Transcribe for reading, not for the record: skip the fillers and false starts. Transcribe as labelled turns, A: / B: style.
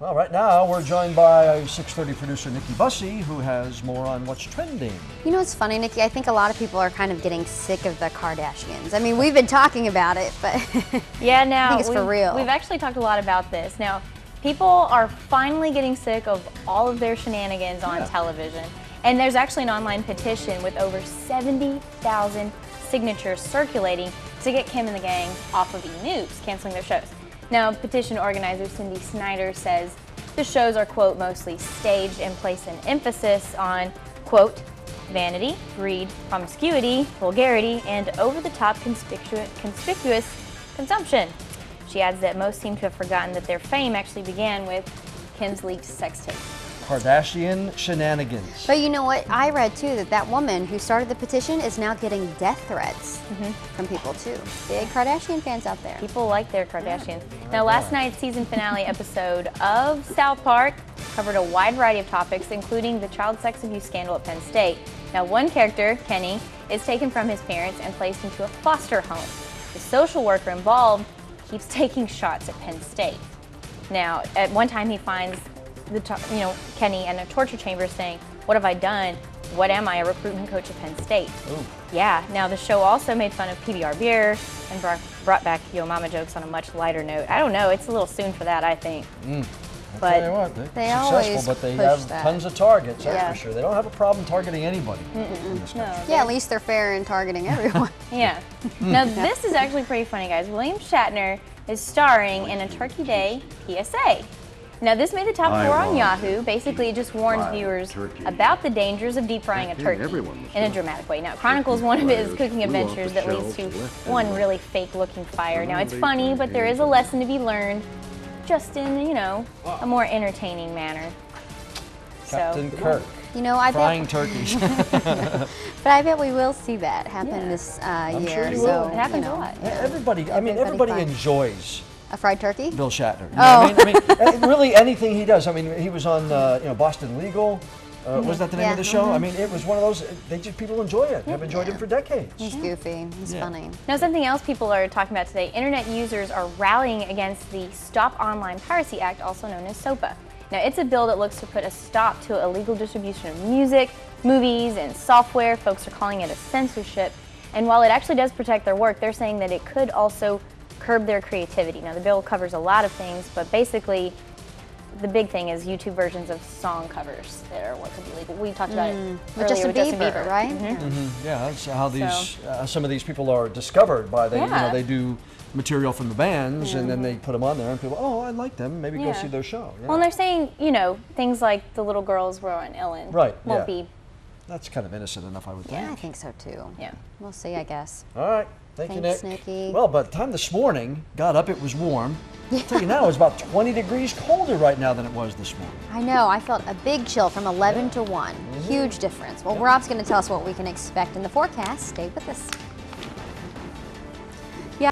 A: Well, right now we're joined by 6:30 producer Nikki Bussey, who has more on what's trending.
B: You know what's funny, Nikki? I think a lot of people are kind of getting sick of the Kardashians. I mean, we've been talking about it, but
C: yeah, now
B: I think it's for real.
C: We've actually talked a lot about this. Now, people are finally getting sick of all of their shenanigans on television. And there's actually an online petition with over 70,000 signatures circulating to get Kim and the gang off of E! News, canceling their shows. Now, petition organizer Cindy Snyder says the shows are, quote, mostly staged and place an emphasis on, quote, vanity, greed, promiscuity, vulgarity, and over-the-top conspicuous consumption. She adds that most seem to have forgotten that their fame actually began with Kim's leaked sex tape.
A: Kardashian shenanigans.
B: But you know what? I read too that that woman who started the petition is now getting death threats from people too. Big Kardashian fans out there.
C: People like their Kardashians. Now, last night's season finale episode of South Park covered a wide variety of topics, including the child sex abuse scandal at Penn State. Now, one character, Kenny, is taken from his parents and placed into a foster home. The social worker involved keeps taking shots at Penn State. Now, at one time he finds Kenny in a torture chamber saying, "What have I done? What am I, a recruitment coach at Penn State?"
A: Ooh.
C: Yeah, now the show also made fun of PBR beer and brought back Yo Mama jokes on a much lighter note. I don't know, it's a little soon for that, I think.
A: But tell you what, they're successful, but they have tons of targets, that's for sure. They don't have a problem targeting anybody in this country.
B: Yeah, at least they're fair in targeting everyone.
C: Yeah. Now, this is actually pretty funny, guys. William Shatner is starring in a Turkey Day PSA. Now, this made the top 4 on Yahoo. Basically, it just warns viewers about the dangers of deep frying a turkey in a dramatic way. Now, it chronicles one of his cooking adventures that leads to one really fake-looking fire. Now, it's funny, but there is a lesson to be learned, just in, a more entertaining manner.
A: Captain Kirk.
B: You know, I
A: frying turkeys.
B: But I bet we will see that happen this year.
A: Sure you
B: so
A: will.
C: It happens a lot.
A: Everybody enjoys
B: a fried turkey?
A: Bill Shatner. You know what I mean, really anything he does. I mean, he was on Boston Legal. Was that the name of the show? I mean, it was one of those. People enjoy it. Have enjoyed him for decades.
B: He's goofy. He's funny.
C: Now, something else people are talking about today: internet users are rallying against the Stop Online Piracy Act, also known as SOPA. Now, it's a bill that looks to put a stop to illegal distribution of music, movies, and software. Folks are calling it a censorship. And while it actually does protect their work, they're saying that it could also curb their creativity. Now, the bill covers a lot of things, but basically, the big thing is YouTube versions of song covers that are what could be legal. We talked about it
B: with Justin Bieber, right?
A: Yeah, that's how these some of these people are discovered by they do material from the bands and then they put them on there and people, oh, I like them, maybe go see their show.
C: Well, and they're saying, things like the little girls were on Ellen won't be.
A: That's kind of innocent enough, I would think.
B: Yeah, I think so too.
C: Yeah.
B: We'll see, I guess.
A: All right. Thank you, Nick.
B: Nikki.
A: Well, by the time this morning, got up, it was warm. I'll tell you now, it's about 20 degrees colder right now than it was this morning.
B: I know. I felt a big chill from 11 to 1. Huge difference. Well, Rob's going to tell us what we can expect in the forecast. Stay with us. Yeah.